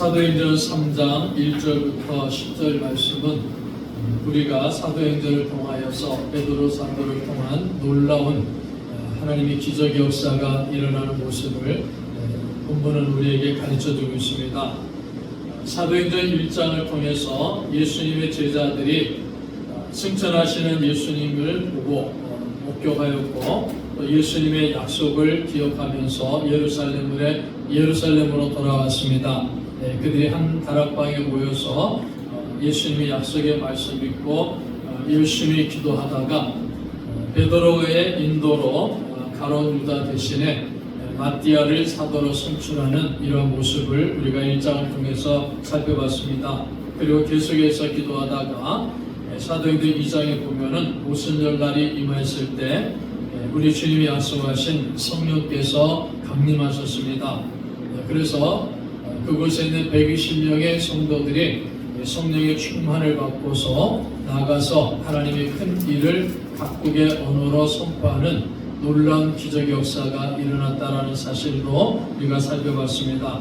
사도행전 3장 1절부터 10절 말씀은 우리가 사도행전을 통하여서 베드로 사도를 통한 놀라운 하나님의 기적 역사가 일어나는 모습을 본문은 우리에게 가르쳐주고 있습니다. 사도행전 1장을 통해서 예수님의 제자들이 승천하시는 예수님을 보고 목격하였고 또 예수님의 약속을 기억하면서 예루살렘으로 돌아왔습니다. 그들이 한 다락방에 모여서 예수님의 약속의 말씀 믿고 열심히 기도하다가 베드로의 인도로 가룟 유다 대신에 마띠아를 사도로 선출하는 이러한 모습을 우리가 1장을 통해서 살펴봤습니다. 그리고 계속해서 기도하다가 사도행전 2장에 보면은 오순절날이 임하였을 때 우리 주님이 약속하신 성령께서 강림하셨습니다. 그래서 그곳에 있는 120명의 성도들이 성령의 충만을 받고서 나가서 하나님의 큰 일을 각국의 언어로 선포하는 놀라운 기적 역사가 일어났다라는 사실도 우리가 살펴봤습니다.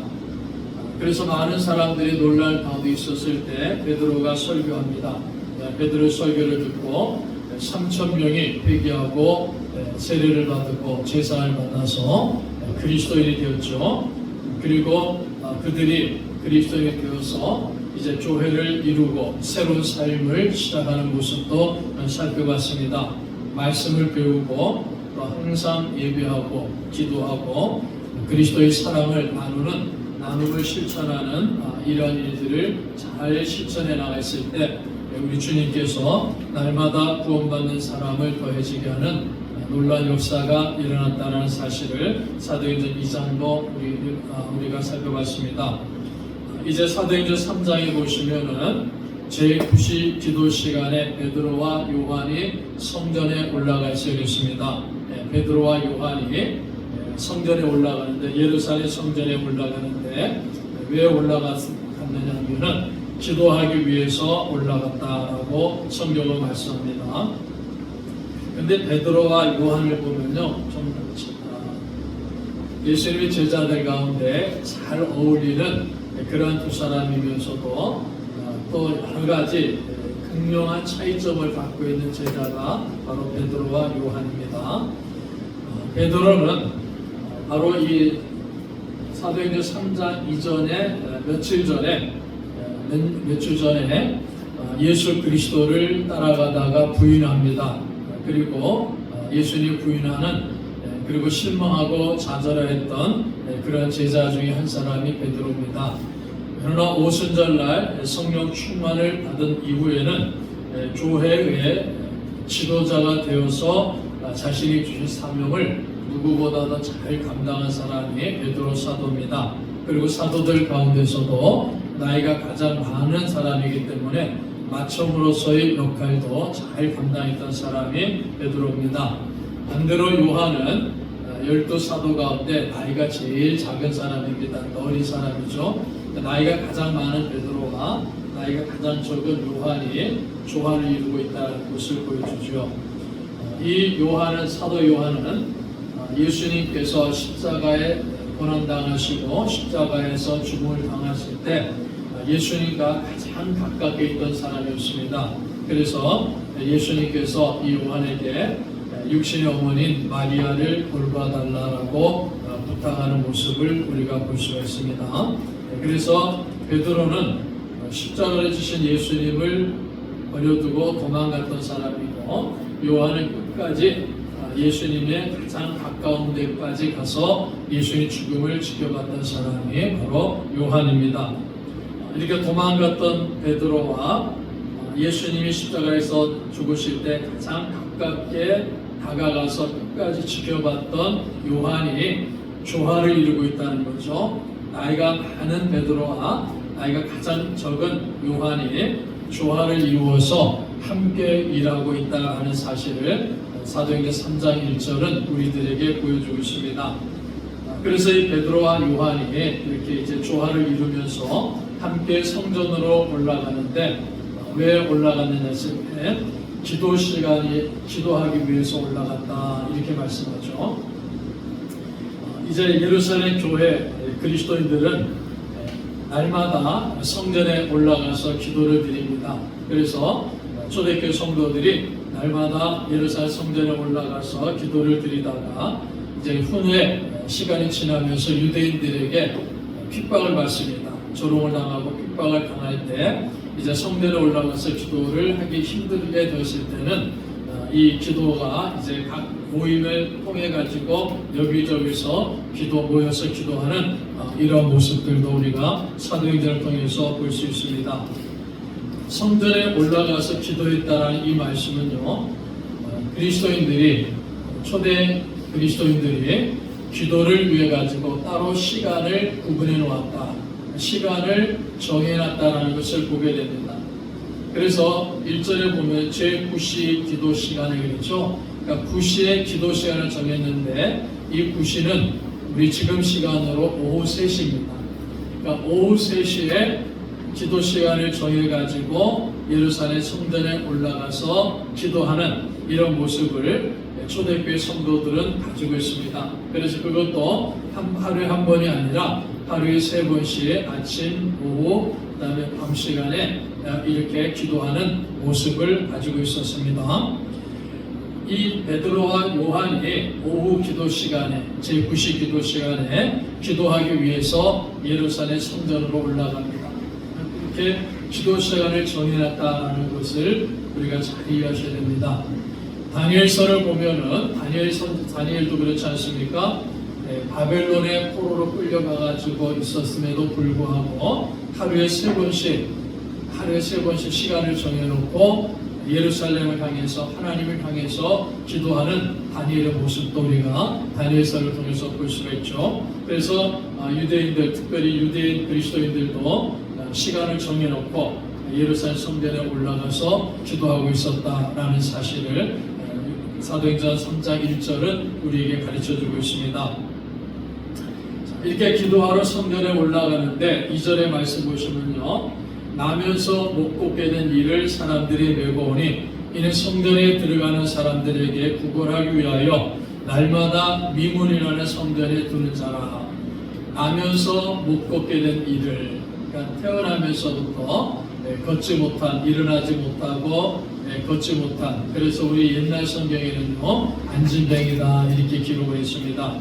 그래서 많은 사람들이 놀랄 가운데 있었을 때 베드로가 설교합니다. 베드로의 설교를 듣고 3,000명이 회개하고 세례를 받고 제사를 받아서 그리스도인이 되었죠. 그리고 그들이 그리스도인이 되어서 이제 교회를 이루고 새로운 삶을 시작하는 모습도 살펴봤습니다. 말씀을 배우고 또 항상 예배하고 기도하고 그리스도의 사랑을 나눔을 실천하는 이러한 일들을 잘 실천해 나갔을 때 우리 주님께서 날마다 구원받는 사람을 더해지게 하는 놀라운 역사가 일어났다는 사실을 사도행전 2장도 우리가 살펴봤습니다. 이제 사도행전 3장에 보시면은 제9시 기도 시간에 베드로와 요한이 성전에 올라가 있습니다. 베드로와 요한이 성전에 올라가는데 예루살렘 성전에 올라가는데 왜 올라갔느냐 하면은 기도하기 위해서 올라갔다라고 성경은 말씀합니다. 근데 베드로와 요한을 보면요, 좀 예수님의 제자들 가운데 잘 어울리는 그러한 두 사람이면서도 또 여러 가지 극명한 차이점을 갖고 있는 제자가 바로 베드로와 요한입니다. 베드로는 바로 이 사도행전 3장 이전에 며칠 전에 예수 그리스도를 따라가다가 부인합니다. 그리고 예수님 부인하는 그리고 실망하고 좌절했던 그런 제자 중에 한 사람이 베드로입니다. 그러나 오순절날 성령 충만을 받은 이후에는 교회의 지도자가 되어서 자신이 주신 사명을 누구보다도 잘 감당한 사람이 베드로 사도입니다. 그리고 사도들 가운데서도 나이가 가장 많은 사람이기 때문에 맏형으로서의 역할도 잘 감당했던 사람이 베드로입니다. 반대로 요한은 12사도 가운데 나이가 제일 작은 사람입니다. 어린 사람이죠. 나이가 가장 많은 베드로와 나이가 가장 적은 요한이 조화를 이루고 있다는 것을 보여주죠. 이 요한은, 사도 요한은 예수님께서 십자가에 고난당하시고 십자가에서 죽음을 당하실 때 예수님과 가장 가깝게 있던 사람이었습니다. 그래서 예수님께서 이 요한에게 육신의 어머니인 마리아를 돌봐달라고 부탁하는 모습을 우리가 볼 수가 있습니다. 그래서 베드로는 십자가를 지신 예수님을 버려두고 도망갔던 사람이고 요한은 끝까지 예수님의 가장 가까운 데까지 가서 예수님의 죽음을 지켜봤던 사람이 바로 요한입니다. 이렇게 도망갔던 베드로와 예수님이 십자가에서 죽으실 때 가장 가깝게 다가가서 끝까지 지켜봤던 요한이 조화를 이루고 있다는 거죠. 나이가 많은 베드로와 나이가 가장 적은 요한이 조화를 이루어서 함께 일하고 있다는 사실을 사도행전 3장 1절은 우리들에게 보여주고 있습니다. 그래서 이 베드로와 요한이 이렇게 이제 조화를 이루면서 함께 성전으로 올라가는데 왜 올라갔느냐 했을 때 기도 시간이 기도하기 위해서 올라갔다 이렇게 말씀하죠. 이제 예루살렘 교회 그리스도인들은 날마다 성전에 올라가서 기도를 드립니다. 그래서 초대교회 성도들이 날마다 예루살렘 성전에 올라가서 기도를 드리다가 이제 후에 시간이 지나면서 유대인들에게 핍박을 받습니다. 조롱을 당하고 핍박을 당할 때 이제 성전에 올라가서 기도를 하기 힘들게 되었을 때는 이 기도가 이제 각 모임을 통해 가지고 여기저기서 모여서 기도하는 이런 모습들도 우리가 사도행전을 통해서 볼 수 있습니다. 성전에 올라가서 기도했다라는 이 말씀은요, 초대 그리스도인들이 기도를 위해 가지고 따로 시간을 구분해 놓았다, 시간을 정해 놨다라는 것을 보게 됩니다. 그래서 1절에 보면 제9시 기도 시간을 그랬죠. 그러니까 9시에 기도 시간을 정했는데 이 9시는 우리 지금 시간으로 오후 3시입니다. 그러니까 오후 3시에 기도 시간을 정해가지고 예루살렘 성전에 올라가서 기도하는 이런 모습을 초대교회 성도들은 가지고 있습니다. 그래서 그것도 하루에 한 번이 아니라 하루에 3번씩 아침, 오후, 그 다음에 밤 시간에 이렇게 기도하는 모습을 가지고 있었습니다. 이 베드로와 요한이 오후 기도 시간에, 제9시 기도 시간에 기도하기 위해서 예루살렘 성전으로 올라갑니다. 이렇게 기도 시간을 정해놨다는 것을 우리가 잘 이해하셔야 됩니다. 다니엘서를 보면은 다니엘도 그렇지 않습니까? 바벨론의 포로로 끌려가가지고 있었음에도 불구하고 하루에 3번씩 시간을 정해놓고 예루살렘을 향해서 하나님을 향해서 기도하는 다니엘의 모습도 우리가 다니엘서를 통해서 볼 수가 있죠. 그래서 유대인들, 특별히 유대인 그리스도인들도 시간을 정해놓고 예루살렘 성전에 올라가서 기도하고 있었다라는 사실을 사도행전 3장 1절은 우리에게 가르쳐주고 있습니다. 이렇게 기도하러 성전에 올라가는데 2절의 말씀 보시면요, 나면서 못 걷게 된 일을 사람들이 메고 오니 이는 성전에 들어가는 사람들에게 구걸하기 위하여 날마다 미문이라는 성전에 두는 자라. 나면서 못 걷게 된 일을, 그러니까 태어나면서부터 걷지 못한, 일어나지 못하고 걷지 못한, 그래서 우리 옛날 성경에는요 안진뱅이다 이렇게 기록을 했습니다.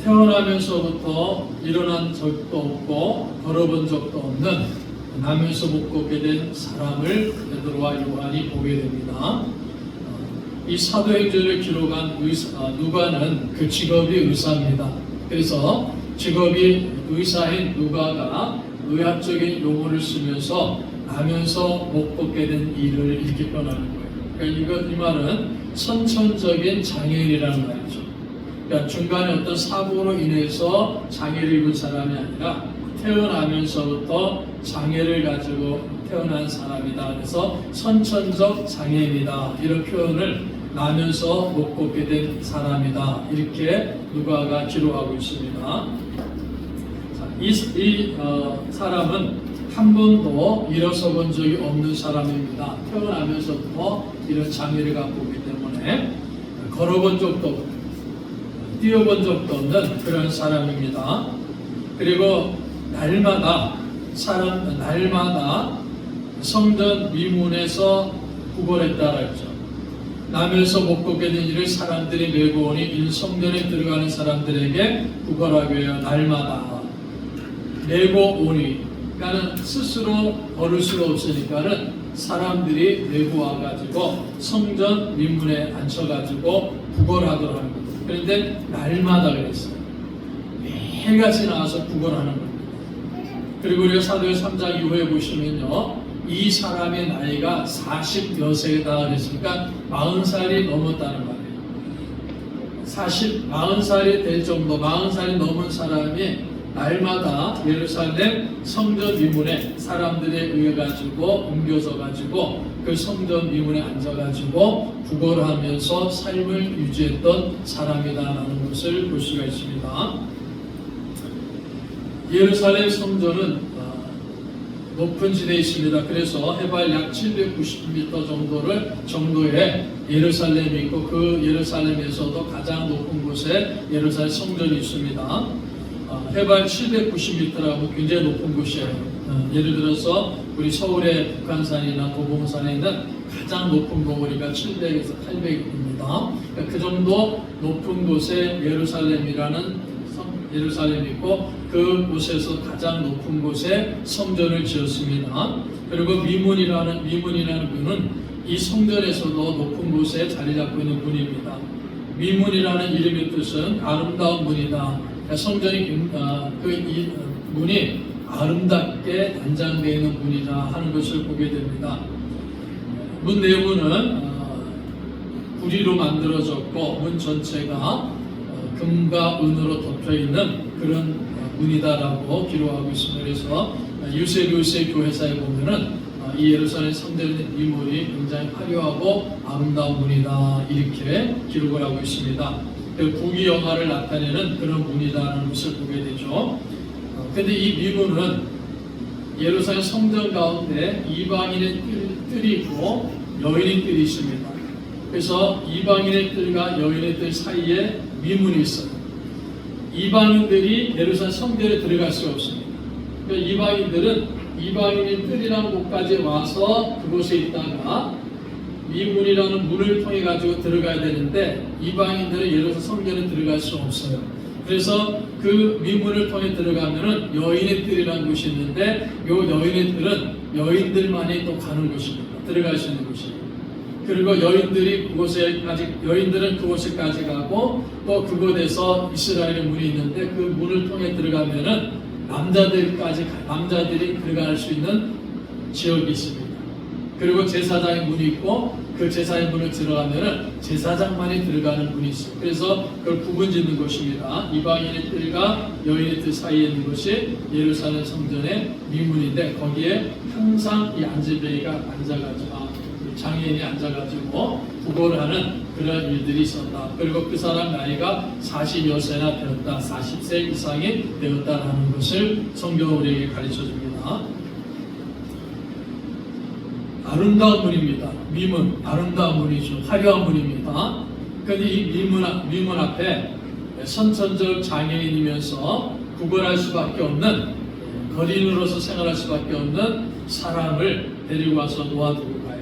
태어나면서부터 일어난 적도 없고 걸어본 적도 없는 나면서 못 걷게 된 사람을 베드로와 요한이 보게 됩니다. 이 사도행전을 기록한 누가는 그 직업이 의사입니다. 그래서 직업이 의사인 누가가 의학적인 용어를 쓰면서 나면서 못 걷게 된 일을 이렇게 표현하는 거예요. 그러니까 이 말은 선천적인 장애인이라는 말이죠. 그러니까 중간에 어떤 사고로 인해서 장애를 입은 사람이 아니라 태어나면서부터 장애를 가지고 태어난 사람이다. 그래서 선천적 장애인이다. 이런 표현을 나면서 못 걷게 된 사람이다. 이렇게 누가가 기록하고 있습니다. 이 사람은 한 번도 일어서 본 적이 없는 사람입니다. 태어나면서부터 이런 장애를 갖고 있기 때문에 걸어본 적도 없고 뛰어본 적도 없는 그런 사람입니다. 그리고 날마다 성전 미문에서 구걸했다라 했죠. 나면서 못 걷게 된 일을 사람들이 메고 오니 이 성전에 들어가는 사람들에게 구걸하기 위하여 날마다 메고 오니, 그러니까는 스스로 걸을 수가 없으니까는 사람들이 메고 와가지고 성전 민문에 앉혀가지고 구걸하도록 하는 거예요. 그런데 날마다 그랬어요. 매일같이 나와서 구걸하는 겁니다. 그리고 우리가 사도행전 3장 이후에 보시면요, 이 사람의 나이가 40여 세다 그랬으니까 40살이 넘었다는 말이에요. 40살이 될 정도, 40살이 넘은 사람이 날마다 예루살렘 성전 미문에 사람들에 의해 가지고 옮겨져 가지고 그 성전 미문에 앉아 가지고 구걸하면서 삶을 유지했던 사람이다라는 것을 볼 수가 있습니다. 예루살렘 성전은 높은 지대에 있습니다. 그래서 해발 약 790m 정도의 예루살렘이 있고 그 예루살렘에서도 가장 높은 곳에 예루살렘 성전이 있습니다. 해발 790m라고 굉장히 높은 곳이에요. 예를 들어서 우리 서울의 북한산이나 도봉산에 있는 가장 높은 봉우리가 700에서 800입니다. 그 정도 높은 곳에 예루살렘이 있고 그 곳에서 가장 높은 곳에 성전을 지었습니다. 그리고 미문이라는 분은 이 성전에서도 높은 곳에 자리 잡고 있는 분입니다. 미문이라는 이름의 뜻은 아름다운 문이다. 성전이 이 문이 아름답게 단장되어 있는 문이다 하는 것을 보게 됩니다. 문 내부는 구리로 만들어졌고 문 전체가 금과 은으로 덮여 있는 그런 문이다라고 기록하고 있습니다. 그래서 유세비우스의 교회사에 보면은 이 예루살렘 성전의 미문이 굉장히 화려하고 아름다운 문이다 이렇게 기록을 하고 있습니다. 국위 영화를 나타내는 그런 문이다라는 것을 보게 되죠. 근데 이 미문은 예루살렘 성전 가운데 이방인의 뜰이 있고 여인의 뜰이 있습니다. 그래서 이방인의 뜰과 여인의 뜰 사이에 미문이 있어요. 이방인들이 예루살렘 성전에 들어갈 수가 없습니다. 그러니까 이방인들은 이방인의 뜰이라는 곳까지 와서 그곳에 있다가 미문이라는 문을 통해 가지고 들어가야 되는데 이방인들은 예루살렘 성전에 들어갈 수 없어요. 그래서 그 미문을 통해 들어가면은 여인의 뜰이라는 곳이 있는데 이 여인의 뜰은 여인들만이 또 가는 곳입니다. 들어갈 수 있는 곳이에요. 그리고 여인들은 그곳에까지 가고 또 그곳에서 이스라엘의 문이 있는데 그 문을 통해 들어가면은 남자들이 들어갈 수 있는 지역이 있습니다. 그리고 제사장의 문이 있고 그 제사의 문을 들어가면은 제사장만이 들어가는 문이 있어요. 그래서 그걸 구분짓는 곳입니다. 이방인의 뜰과 여인의 뜰 사이에 있는 곳이 예루살렘 성전의 미문인데 거기에 항상 이 안진뱅이가 장애인이 앉아가지고 구걸을 하는 그런 일들이 있었다. 그리고 그 사람 나이가 40여세나 되었다. 40세 이상이 되었다라는 것을 성경은 우리에게 가르쳐줍니다. 아름다운 문입니다. 미문, 아름다운 문이죠. 화려한 문입니다. 그런데 이 미문 앞에 선천적 장애인이면서 구걸할 수밖에 없는 거린으로서 생활할 수밖에 없는 사람을 데리고 와서 놓아두고 가요.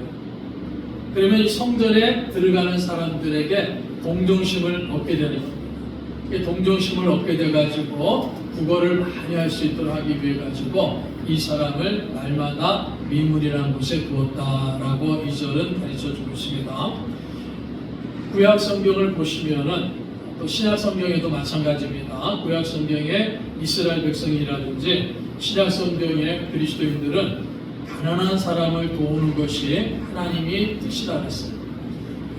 그러면 이 성전에 들어가는 사람들에게 동정심을 얻게 되는 겁니다. 동정심을 얻게 돼가지고 구걸을 많이 할 수 있도록 하기 위해 가지고 이 사람을 날마다 미문이라는 곳에 두었다라고 이 절은 가르쳐주고 있습니다. 구약 성경을 보시면은 또 신약 성경에도 마찬가지입니다. 구약 성경의 이스라엘 백성이라든지 신약 성경의 그리스도인들은 가난한 사람을 도우는 것이 하나님이 뜻이라 했어요.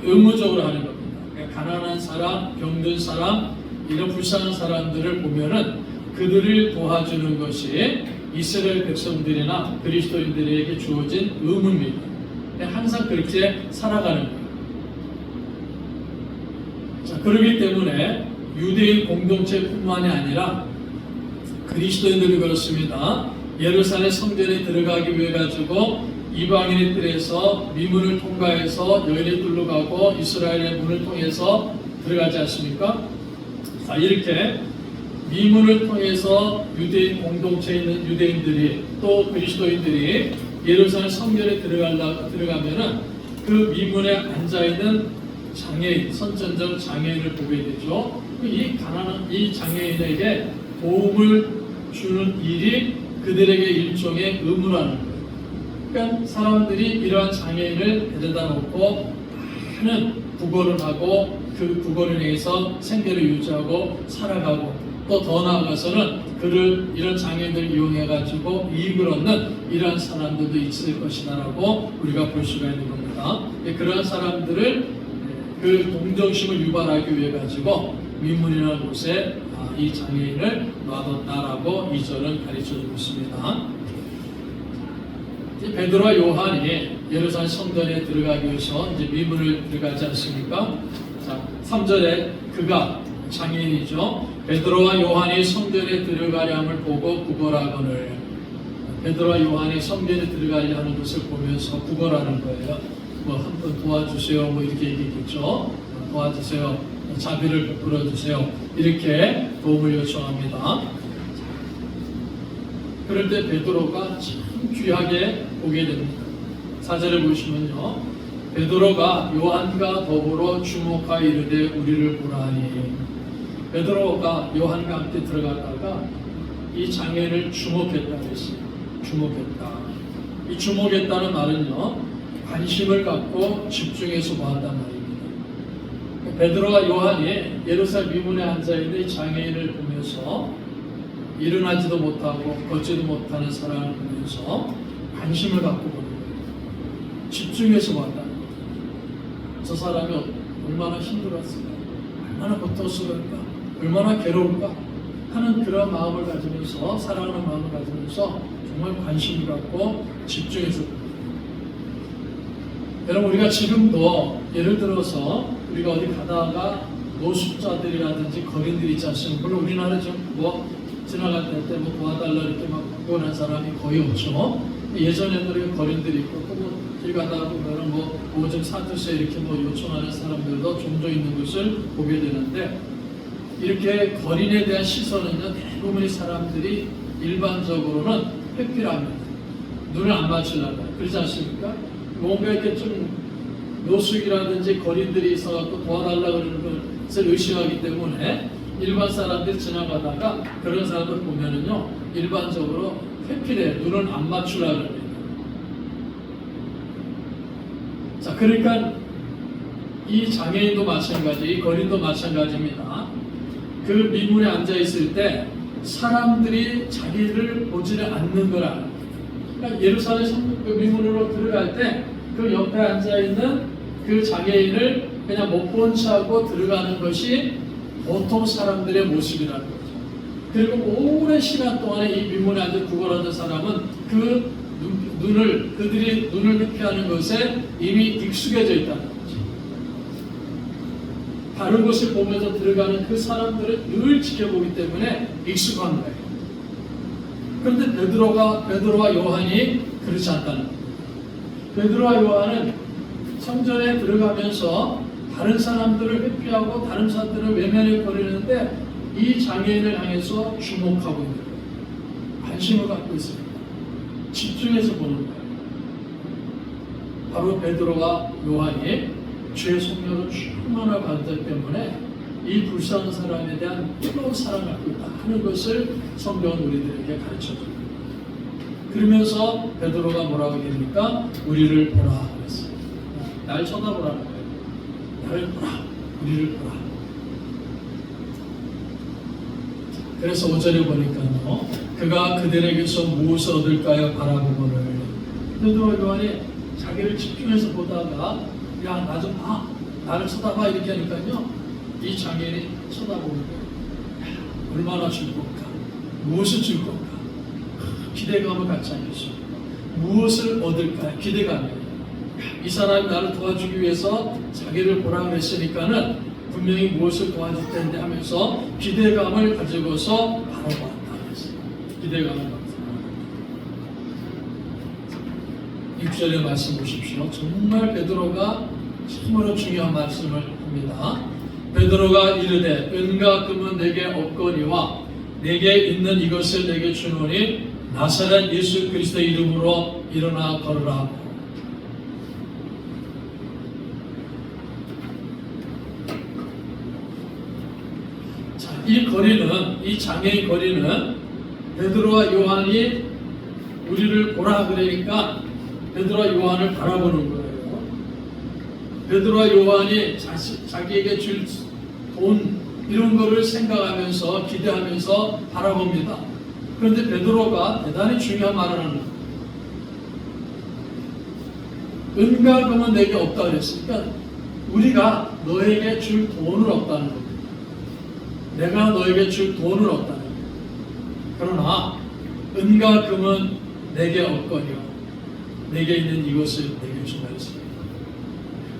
의무적으로 하는 겁니다. 그러니까 가난한 사람, 병든 사람, 이런 불쌍한 사람들을 보면은 그들을 도와주는 것이 이스라엘 백성들이나 그리스도인들에게 주어진 의무입니다. 항상 그렇게 살아가는 거예요. 자, 그렇기 때문에 유대인 공동체뿐만이 아니라 그리스도인들도 그렇습니다. 예루살렘 성전에 들어가기 위해 가지고 이방인의 뜰에서 미문을 통과해서 여인의 뜰로 가고 이스라엘의 문을 통해서 들어가지 않습니까? 자, 이렇게 미문을 통해서 유대인 공동체에 있는 유대인들이 또 그리스도인들이 예루살렘 성전에 들어가면은 그 미문에 앉아있는 장애인, 선천적 장애인을 보게 되죠. 이 장애인에게 도움을 주는 일이 그들에게 일종의 의무라는 거예요. 그러니까 사람들이 이러한 장애인을 데려다 놓고 많은 구걸을 하고 그 구걸을 통해서 생계를 유지하고 살아가고 또 더 나아가서는 이런 장애인들을 이용해 가지고 이익을 얻는 이러한 사람들도 있을 것이다라고 우리가 볼 수가 있는 겁니다. 그러한 사람들을 그 동정심을 유발하기 위해 가지고 미문이라는 곳에 이 장애인을 놔뒀다라고 이 절은 가르쳐주고 있습니다. 베드로와 요한이 예루살렘 성전에 들어가기 위해서 이제 미문을 들어가지 않습니까? 자, 3절에 그가 장애인이죠. 베드로와 요한이 성전에 들어가려 함을 보고 구걸하거늘. 베드로와 요한이 성전에 들어가려 하는 것을 보면서 구걸하는 거예요. 뭐 한번 도와주세요. 뭐 이렇게 얘기했겠죠. 도와주세요. 자비를 베풀어 주세요. 이렇게 도움을 요청합니다. 그럴 때 베드로가 참 귀하게 보게 됩니다. 4절에 보시면요, 베드로가 요한과 더불어 주목하여 이르되 우리를 보라 하니, 베드로가 요한과 함께 들어갔다가 이 장애인을 주목했다 그랬어요. 주목했다. 이 주목했다는 말은요, 관심을 갖고 집중해서 보았단 말입니다. 베드로와 요한이 예루살렘 미문에 앉아있는 이 장애인을 보면서 일어나지도 못하고 걷지도 못하는 사람을 보면서 관심을 갖고 보는 거예요. 집중해서 봤다는 거예요. 저 사람이 얼마나 힘들었을까, 얼마나 고통스러울까, 얼마나 괴로울까 하는 그런 마음을 가지면서, 사랑하는 마음을 가지면서 정말 관심을 갖고 집중해서 봅니다. 여러분, 우리가 지금도 예를 들어서 우리가 어디 가다가 노숙자들이라든지 거린들이 있지 않습니까? 물론 우리나라 좀 지나갈 때 뭐 도와달라 이렇게 막 원하는 사람이 거의 없죠. 예전에는 거린들이 있고, 또 길 가다가 보면은 뭐 좀 사주세요 이렇게 뭐 요청하는 사람들도 종종 있는 것을 보게 되는데, 이렇게 거린에 대한 시선은요, 대부분의 사람들이 일반적으로는 회피랍니다. 눈을 안 맞추려고 그러지 않습니까? 뭔가 이렇게 좀 노숙이라든지 거린들이 있어갖고 도와달라 그러는 것을 의심하기 때문에 일반 사람들이 지나가다가 그런 사람들 보면은요, 일반적으로 회피를 해요. 눈을 안 맞추려고 합니다. 자, 그러니까 이 장애인도 마찬가지, 이 거린도 마찬가지입니다. 그 미문에 앉아 있을 때 사람들이 자기를 보지를 않는 거라. 그러니까 예루살렘 그 미문으로 들어갈 때 그 옆에 앉아 있는 그 장애인을 그냥 못 본 척하고 들어가는 것이 보통 사람들의 모습이라는 거죠. 그리고 오랜 시간 동안에 이 미문에 앉아 구걸하는 사람은 그 그들이 눈을 회피하는 것에 이미 익숙해져 있다는 거죠. 다른 곳을 보면서 들어가는 그 사람들을 늘 지켜보기 때문에 익숙한 거예요. 그런데 베드로와 요한이 그렇지 않다는 거예요. 베드로와 요한은 성전에 들어가면서 다른 사람들을 회피하고 다른 사람들을 외면해 버리는데, 이 장애인을 향해서 주목하고 있는 거예요. 관심을 갖고 있습니다. 집중해서 보는 거예요. 바로 베드로와 요한이 죄의 속력을 충만하게 받았기 때문에 이 불쌍한 사람에 대한 뜨거운 사랑을 갖고 있다 하는 것을 성경은 우리들에게 가르쳐줍니다. 그러면서 베드로가 뭐라고 얘기합니까? 우리를 보라 그랬어요. 날 쳐다보라는 거예요. 나를 보라, 우리를 보라. 그래서 5절에 보니까요, 그가 그들에게서 무엇을 얻을까요? 바라보고를. 베드로와 요한이 자기를 집중해서 보다가 야, 나 좀 봐, 나를 쳐다봐 이렇게 하니까요, 이 장애인이 쳐다보는 거예요. 얼마나 줄 건가, 무엇을 줄 건가, 기대감을 갖지 않겠습니까? 무엇을 얻을까, 기대감이에요. 이 사람이 나를 도와주기 위해서 자기를 보라 그랬으니까는 분명히 무엇을 도와줄 텐데 하면서 기대감을 가지고서 바라보았다 그랬어요. 기대감을 가지고. 6절의 말씀 보십시오. 정말 베드로가 참으로 중요한 말씀을 합니다. 베드로가 이르되 은과 금은 내게 없거니와 내게 있는 이것을 내게 주노니 나사렛 예수 그리스도의 이름으로 일어나 걸으라. 자, 이 거리는, 이 장애인 거리는 베드로와 요한이 우리를 보라 그러니까 베드로와 요한을 바라보는 거예요. 베드로와 요한이 자기에게 줄 돈 이런 거를 생각하면서 기대하면서 바라봅니다. 그런데 베드로가 대단히 중요한 말을 하는 거예요. 은과 금은 내게 없다 그랬으니까 우리가 너에게 줄 돈은 없다는 거예요. 내가 너에게 줄 돈은 없다는 거예요. 그러나 은과 금은 내게 없거니와 내게 있는 이것을 내게 주라 했습니다.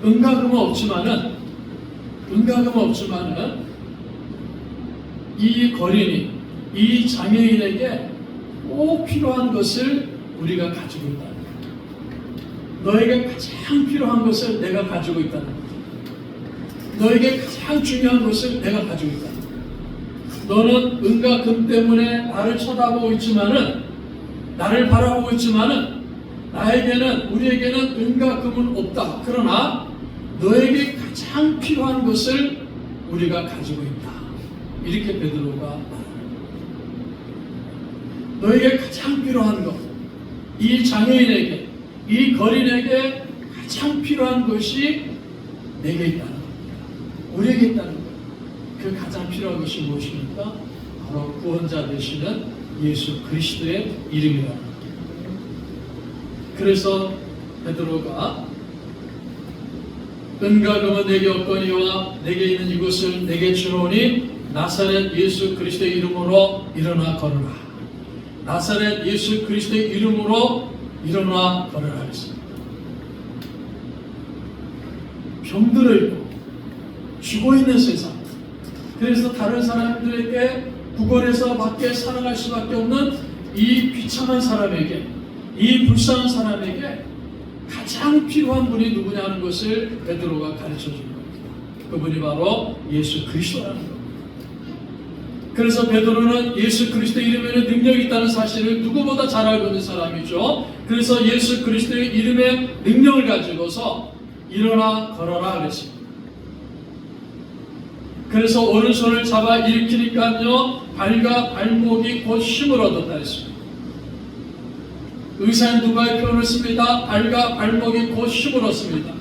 은과 금은 없지만은 이 거린이, 이 장애인에게 꼭 필요한 것을 우리가 가지고 있다는 거예요. 너에게 가장 필요한 것을 내가 가지고 있다는 거예요. 너에게 가장 중요한 것을 내가 가지고 있다. 너는 은과 금 때문에 나를 쳐다보고 있지만은, 나를 바라보고 있지만은, 우리에게는 은과 금은 없다. 그러나 너에게 가장 필요한 것을 우리가 가지고 있다. 이렇게 베드로가 말합니다. 너에게 가장 필요한 것, 이 장애인에게, 이 거린에게 가장 필요한 것이 내게 있다는 겁니다. 우리에게 있다는 것. 그 가장 필요한 것이 무엇입니까? 바로 구원자 되시는 예수 그리스도의 이름이라는 겁니다. 그래서 베드로가 은과 금은 내게 없거니와 내게 있는 이것을 내게 주노니 나사렛 예수 그리스도의 이름으로 일어나 걸으라. 나사렛 예수 그리스도의 이름으로 일어나 걸으라 했습니다. 병들어 있고 죽어 있는 세상, 그래서 다른 사람들에게 구걸해서 밖에 살아갈 수밖에 없는 이 비참한 사람에게, 이 불쌍한 사람에게 가장 필요한 분이 누구냐 하는 것을 베드로가 가르쳐 준 겁니다. 그분이 바로 예수 그리스도라는 겁니다. 그래서 베드로는 예수 그리스도 이름에는 능력이 있다는 사실을 누구보다 잘 알고 있는 사람이죠. 그래서 예수 그리스도의 이름의 능력을 가지고서 일어나 걸어라 그랬습니다. 그래서 오른손을 잡아 일으키니까요, 발과 발목이 곧 힘을 얻었다 했습니다. 의사인 누가의 표현을 씁니다. 발과 발목이 곧 힘을 얻습니다.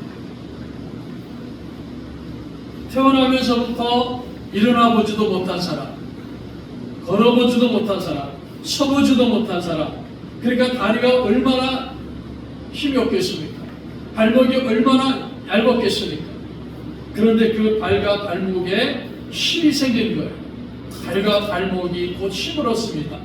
태어나면서부터 일어나 보지도 못한 사람, 걸어보지도 못한 사람, 서보지도 못한 사람, 그러니까 다리가 얼마나 힘이 없겠습니까? 발목이 얼마나 얇았겠습니까? 그런데 그 발과 발목에 힘이 생긴 거예요. 발과 발목이 곧 힘을 얻습니다.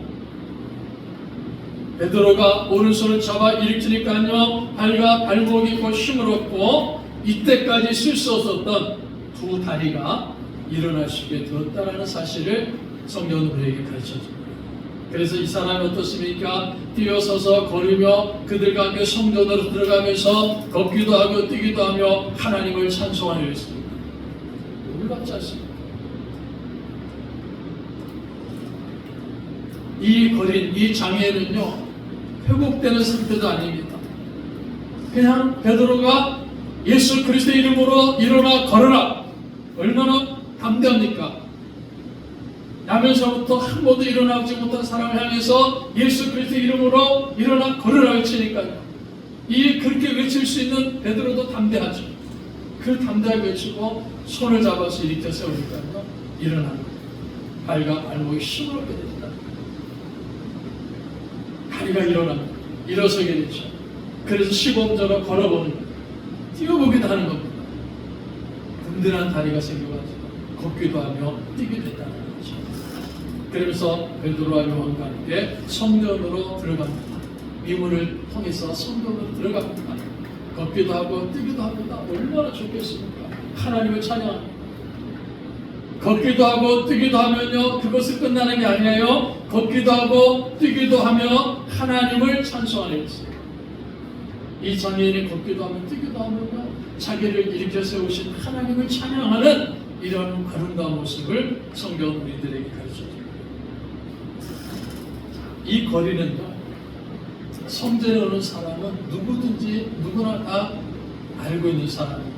베드로가 오른손을 잡아 일으키니까요, 발과 발목이 곧 힘을 얻고 이때까지 쓸 수 없었던 두 다리가 일어날 수 있게 되었다는 사실을 성경은 우리에게 가르쳐줍니다. 그래서 이 사람이 어떻습니까? 뛰어서서 걸으며 그들과 함께 성전으로 들어가면서 걷기도 하고 뛰기도 하며 하나님을 찬송하려 했습니다. 놀랍지 않습니까? 이 거린, 이 장애는요, 회복되는 상태도 아닙니다. 그냥 베드로가 예수 그리스도의 이름으로 일어나 걸어라. 얼마나 담대합니까? 나면서부터 한 번도 일어나지 못한 사람을 향해서 예수 그리스도의 이름으로 일어나 걸으라 외치니까요. 그렇게 외칠 수 있는 베드로도 담대하죠. 그 담대하게 외치고 손을 잡아서 일으켜 세우니까요, 일어나는 거예요. 발과 발목이 힘을 얻게 됩니다. 다리가 일어납니다. 일어서게 되죠. 그래서 시범적으로 걸어보는 거예요. 뛰어보기도 하는 겁니다. 든든한 다리가 생겨가지고 걷기도 하며 뛰게 됐다는 거죠. 그러면서 베드로와 요한과 함께 성전으로 들어갑니다. 미문을 통해서 성전으로 들어갑니다. 걷기도 하고 뛰기도 합니다. 얼마나 좋겠습니까? 하나님을 찬양합니다. 걷기도 하고 뛰기도 하면요, 그것을 끝나는 게 아니에요. 걷기도 하고 뛰기도 하며 하나님을 찬송하려 했어요. 이 장애인이 걷기도 하며 뛰기도 하면요, 자기를 일으켜 세우신 하나님을 찬양하는 이런 아름다운 모습을 성경은 우리들에게 가르쳐줍니다. 이 거리는요, 성전에 오는 사람은 누구든지 누구나 다 알고 있는 사람입니다.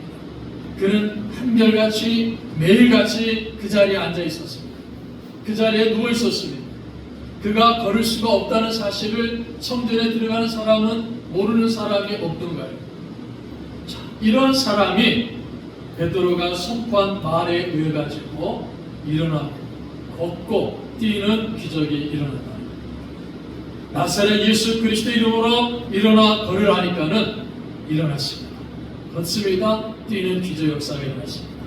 그는 한결같이 매일같이 그 자리에 앉아 있었습니다. 그 자리에 누워 있었습니다. 그가 걸을 수가 없다는 사실을 성전에 들어가는 사람은 모르는 사람이 없던 거예요. 자, 이런 사람이 베드로가 선포한 말에 의해 가지고 일어나고 걷고 뛰는 기적이 일어났다. 나사렛 예수 그리스도 이름으로 일어나 걸으라니까는 일어났습니다. 걷습니다. 뛰는 기적 역사가 일어났습니다.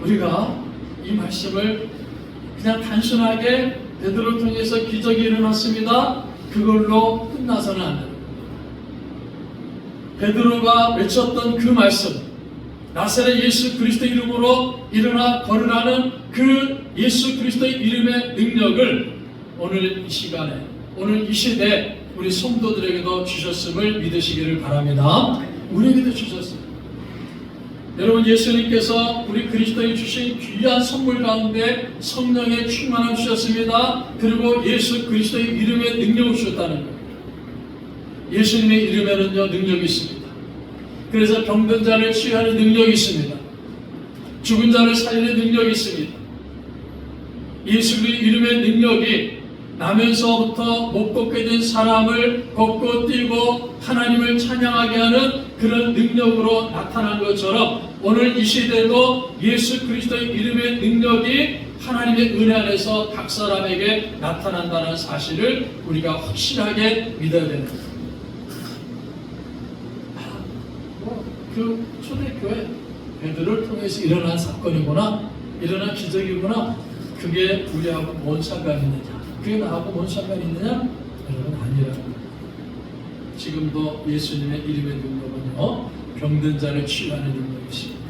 우리가 이 말씀을 그냥 단순하게 베드로를 통해서 기적이 일어났습니다, 그걸로 끝나서는 안 됩니다. 베드로가 외쳤던 그 말씀, 나사렛 예수 그리스도 이름으로 일어나 걸으라는 그 예수 그리스도의 이름의 능력을 오늘 이 시간에, 오늘 이 시대에 우리 성도들에게도 주셨음을 믿으시기를 바랍니다. 우리에게도 주셨어요. 여러분, 예수님께서 우리 그리스도인 주신 귀한 선물 가운데 성령의 충만함 주셨습니다. 그리고 예수 그리스도의 이름에 능력을 주셨다는 거예요. 예수님의 이름에는요, 능력이 있습니다. 그래서 병든 자를 치유하는 능력이 있습니다. 죽은 자를 살리는 능력이 있습니다. 예수의 이름의 능력이 나면서부터 못 걷게 된 사람을 걷고 뛰고 하나님을 찬양하게 하는 그런 능력으로 나타난 것처럼 오늘 이 시대도 예수 그리스도의 이름의 능력이 하나님의 은혜 안에서 각 사람에게 나타난다는 사실을 우리가 확실하게 믿어야 됩니다. 그 초대교회 베드로를 통해서 일어난 사건이구나, 일어난 기적이구나, 그게 우리하고 뭔 상관이 있느냐, 그게 나하고 뭔 상관이 있느냐? 여러분, 아니라고. 지금도 예수님의 이름의 능력은요, 병든 자를 치유하는 능력이 있습니다.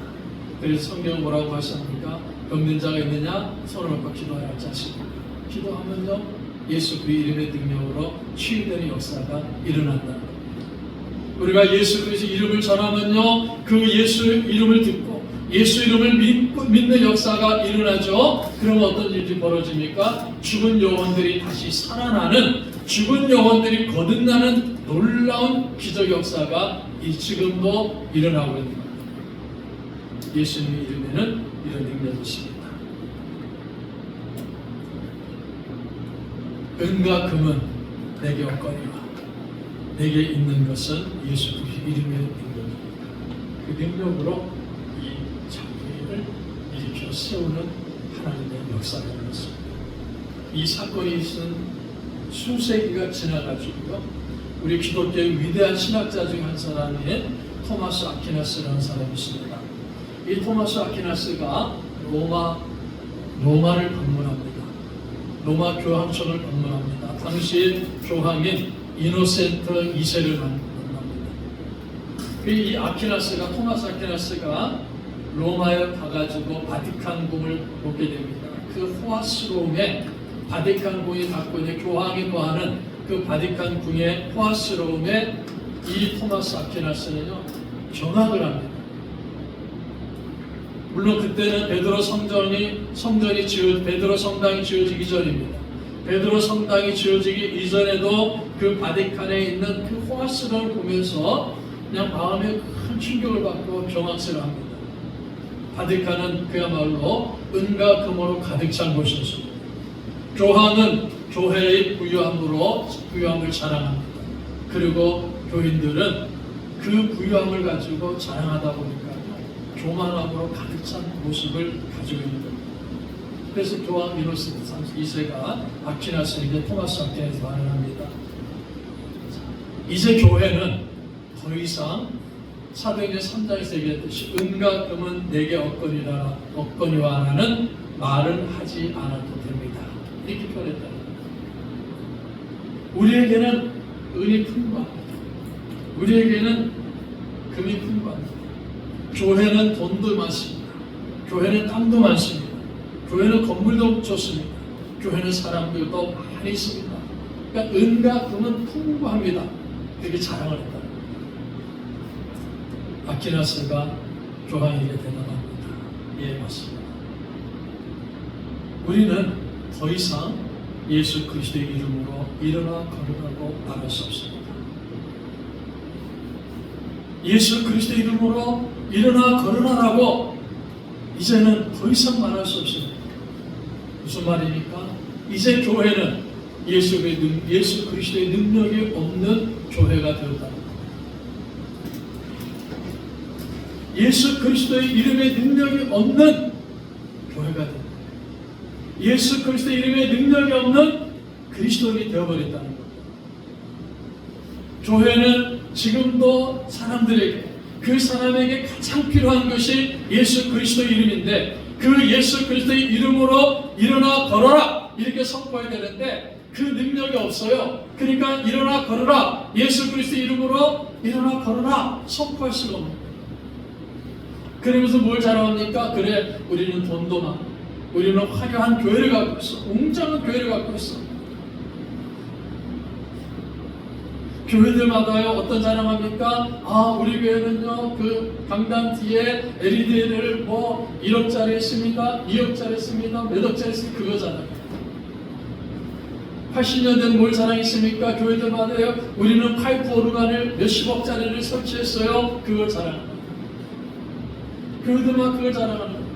그래서 성경 뭐라고 하십니까? 병든 자가 있느냐? 손을 얹고 기도하라 하지 않습니까? 기도하면요, 예수 그 이름의 능력으로 치유되는 역사가 일어난다는 겁니다. 우리가 예수 그리스도 이름을 전하면요, 그 예수 이름을 듣고 예수 이름을 믿는 역사가 일어나죠. 그럼 어떤 일이 벌어집니까? 죽은 영혼들이 다시 살아나는, 죽은 영혼들이 거듭나는 놀라운 기적 역사가 지금도 일어나고 있는 겁니다. 예수님의 이름에는 이런 능력이 있습니다. 은과 금은 내게 없거니와 내게 있는 것은 예수 그리스도 이름의 능력입니다. 그 능력으로 이 장애를 일으켜 세우는 하나님의 역사가 일어났습니다. 이 사건이 있은 수세기가 지나가지고요, 우리 기독교의 위대한 신학자 중 한 사람이 토마스 아퀴나스라는 사람이 있습니다. 이 토마스 아퀴나스가 로마를 방문합니다. 로마 교황청을 방문합니다. 당시 교황인 이노센트 2세를 만납니다. 이 아퀴나스가, 토마스 아퀴나스가 로마에 가가지고 바티칸궁을 보게 됩니다. 그 호화스러움에, 바티칸궁이 갖고 있는 교황이 거하는 그 바티칸궁의 호화스러움에 이 토마스 아퀴나스는요, 경악을 합니다. 물론 그때는 베드로 베드로 성당이 지어지기 전입니다. 베드로 성당이 지어지기 이전에도 그 바티칸에 있는 그 호화스러움을 보면서 그냥 마음에 큰 충격을 받고 경악스러워합니다. 바티칸은 그야말로 은과 금으로 가득 찬 곳이었습니다. 교황은 교회의 부유함을 자랑합니다. 그리고 교인들은 그 부유함을 가지고 자랑하다 보니까 교만함으로 가득 찬 모습을 가지고 있는 겁니다. 그래서 교황 이노센트 2세가 아퀴나스에게 토마스 아퀴나스에게 말을 합니다. 이제 교회는 더 이상 사도행전 3장에서 얘기했듯이 은과 금은 내게 없거니와라는 말은 하지 않아도 됩니다. 이렇게 표현했다. 우리에게는 은이 풍부합니다. 우리에게는 금이 풍부합니다. 교회는 돈도 많습니다. 교회는 땅도 많습니다. 교회는 건물도 좋습니다. 교회는 사람들도 많이 있습니다. 그러니까 은과 금은 풍부합니다. 이렇게 자랑을 했다. 아퀴나스가 교황에게 대답합니다. 예, 맞습니다. 우리는 더 이상 예수 그리스도의 이름으로 일어나 걸으라고 말할 수 없습니다. 예수 그리스도의 이름으로 일어나 걸으라고 이제는 더 이상 말할 수 없습니다. 무슨 말입니까? 이제 교회는 예수 그리스도의 능력이 없는 교회가 되었다. 예수 그리스도의 이름에 능력이 없는 교회가 된다. 예수 그리스도의 이름에 능력이 없는 그리스도인이 되어버렸다는 겁니다. 교회는 지금도 사람들에게, 그 사람에게 가장 필요한 것이 예수 그리스도의 이름인데, 그 예수 그리스도의 이름으로 일어나 걸어라 이렇게 선포해야 되는데 그 능력이 없어요. 그러니까 일어나 걸어라, 예수 그리스도의 이름으로 일어나 걸어라 선포할 수가 없는 거예요. 그러면서 뭘 자랑합니까? 그래, 우리는 돈도 많고 우리는 화려한 교회를 갖고 있어, 웅장한 교회를 갖고 있어. 교회들마다요 어떤 자랑합니까? 아, 우리 교회는요 그 강당 뒤에 LED를 뭐 1억짜리 있습니다, 2억짜리 있습니다, 몇 억짜리 있습니다. 그거잖아요. 80년대는 뭘 자랑했습니까? 교회들마다요 우리는 파이프 오르간을 몇십억짜리를 설치했어요. 그걸 자랑합니다. 교회들만 그걸 자랑하는 거예요.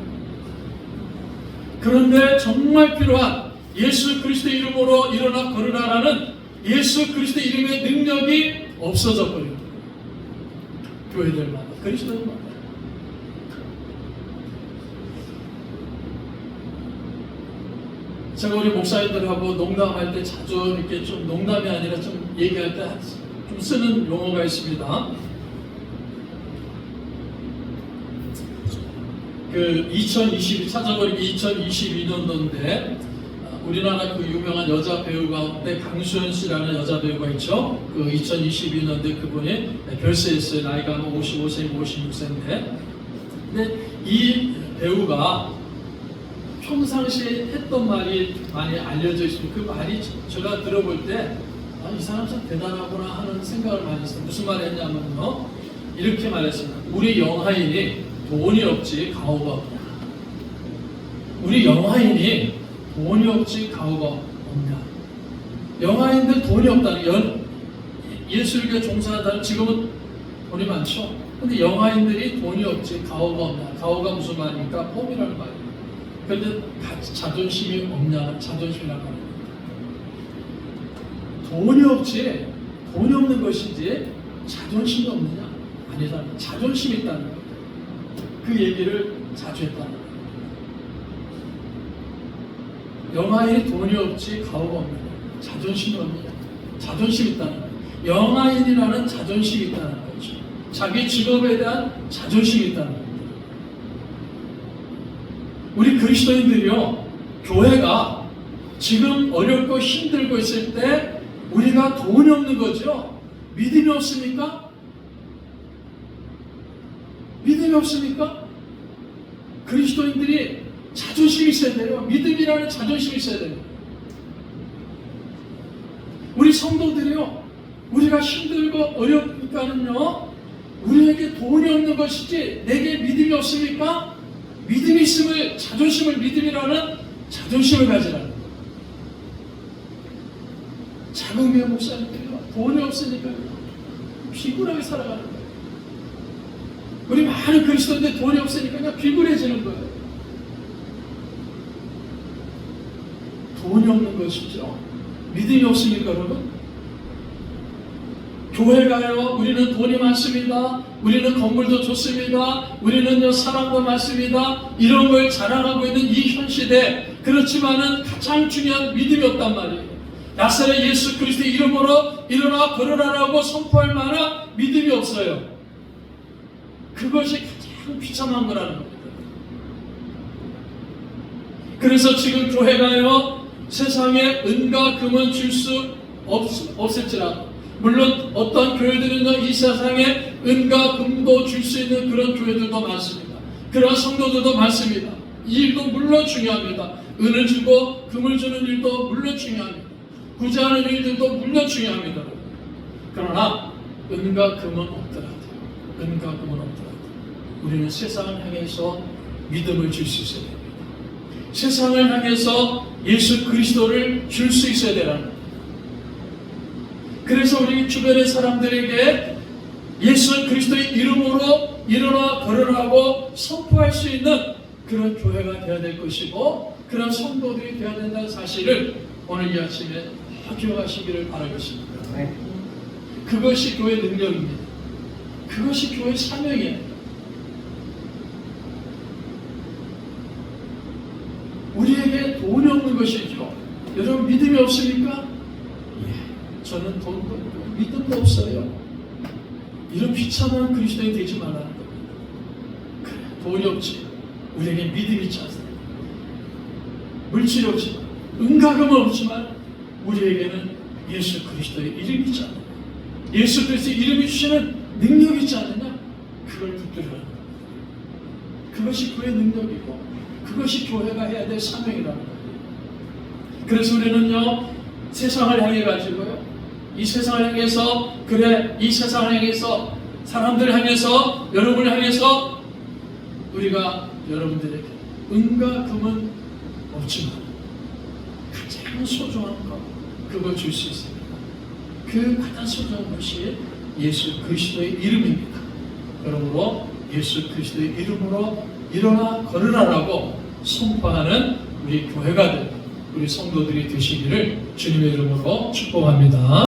그런데 정말 필요한 예수 그리스도의 이름으로 일어나 걸으라라는 예수 그리스도의 이름의 능력이 없어져 버립니다. 교회들마다, 그리스도인마다. 제가 우리 목사님들하고 농담할 때 자주 이렇게 좀 농담이 아니라 좀 얘기할 때 좀 쓰는 용어가 있습니다. 그 2022 찾아보니까 2022년도인데 우리나라 그 유명한 여자 배우 가운데 강수연 씨라는 여자 배우가 있죠. 그 2022년도에 그분이 별세했어요. 나이가 55세, 56세인데. 근데 이 배우가 평상시에 했던 말이 많이 알려져 있습니다. 그 말이 제가 들어볼 때 이 사람 참 대단하구나 하는 생각을 많이 했어요. 무슨 말 했냐면요. 이렇게 말했습니다. 우리 영화인이 돈이 없지 가오가 없냐. 우리 영화인이 돈이 없지 가오가 없냐. 영화인들 돈이 없다는 예술계 종사하다는 지금은 돈이 많죠. 근데 영화인들이 돈이 없지 가오가 없냐. 가오가 무슨 말입니까? pom이라는 말이에요. 그런데 자존심이 없냐. 자존심이라는 말이에요. 돈이 없지 돈이 없는 것이지 자존심이 없느냐? 아니잖아. 자존심이 있다는 거예요. 그 얘기를 자주 했다는 거예요. 영화인이 돈이 없지 가오가 없느냐? 자존심이 없느냐? 자존심이 있다는 거예요. 영화인이라는 자존심이 있다는 거죠. 자기 직업에 대한 자존심이 있다는 거예요. 우리 그리스도인들이요, 교회가 지금 어렵고 힘들고 있을 때 우리가 돈이 없는 거죠. 믿음이 없습니까? 믿음이 없습니까? 그리스도인들이 자존심이 있어야 돼요. 믿음이라는 자존심이 있어야 돼요. 우리 성도들이요, 우리가 힘들고 어려우니까는요, 우리에게 돈이 없는 것이지 내게 믿음이 없습니까? 믿음이 있음을, 자존심을, 믿음이라는 자존심을 가지라는 거예요. 작은 교회 목사님들이요, 돈이 없으니까 비굴하게 살아가는 거예요. 우리 많은 그리스도인들 돈이 없으니까 그냥 비굴해지는 거예요. 돈이 없는 것이죠. 믿음이 없습니까, 여러분? 교회 가요. 우리는 돈이 많습니다. 우리는 건물도 좋습니다. 우리는요, 사랑도 많습니다. 이런 걸 자랑하고 있는 이 현 시대. 그렇지만은 가장 중요한 믿음이 없단 말이에요. 나사렛 예수 그리스도의 이름으로 일어나 걸으라라고 선포할 만한 믿음이 없어요. 그것이 가장 비참한 거라는 겁니다. 그래서 지금 교회가요, 세상에 은과 금은 줄 수 없을지라도, 물론 어떤 교회들은요, 이 세상에 은과 금도 줄 수 있는 그런 교회들도 많습니다. 그런 성도들도 많습니다. 이 일도 물론 중요합니다. 은을 주고 금을 주는 일도 물론 중요합니다. 구제하는 일들도 물론 중요합니다. 그러나 은과 금은 없더라도, 은과 금은 없더라도 우리는 세상을 향해서 믿음을 줄 수 있어야 됩니다. 세상을 향해서 예수 그리스도를 줄 수 있어야 되라는 거예요. 그래서 우리 주변의 사람들에게 예수 그리스도의 이름으로 일어나 걸으라고 선포할 수 있는 그런 교회가 되어야 될 것이고, 그런 성도들이 되어야 된다는 사실을 오늘 이 아침에 기억하시기를 바라겠습니다. 그것이 교회 능력입니다. 그것이 교회 사명이에요. 우리에게 돈이 없는 것이죠. 여러분 믿음이 없습니까? 예, 저는 돈도 없고 믿음도 없어요. 이런 비참한 그리스도인이 되지 말라는 겁니다. 그래, 돈이 없지, 우리에게 믿음이 있지 않습니다. 물질이 없지만, 은가금은 없지만 우리에게는 예수 그리스도의 이름이 있지 않느냐, 예수 그리스도의 이름이 주시는 능력이 있지 않느냐, 그걸 붙들으라는 겁니다. 그것이 교회의 능력이고, 그것이 교회가 해야 될 사명이라는 거예요. 그래서 우리는요, 세상을 향해 가지고요, 이 세상을 향해서, 그래, 이 세상을 향해서, 사람들을 향해서, 여러분을 향해서 우리가 여러분들에게 은과 금은 없지만 가장 소중한 것, 그걸 줄 수 있습니다. 그 가장 소중한 것이 예수 그리스도의 이름입니다. 그러므로 예수 그리스도의 이름으로 일어나 걸으라라고 선포하는 우리 교회가 되는 우리 성도들이 되시기를 주님의 이름으로 축복합니다.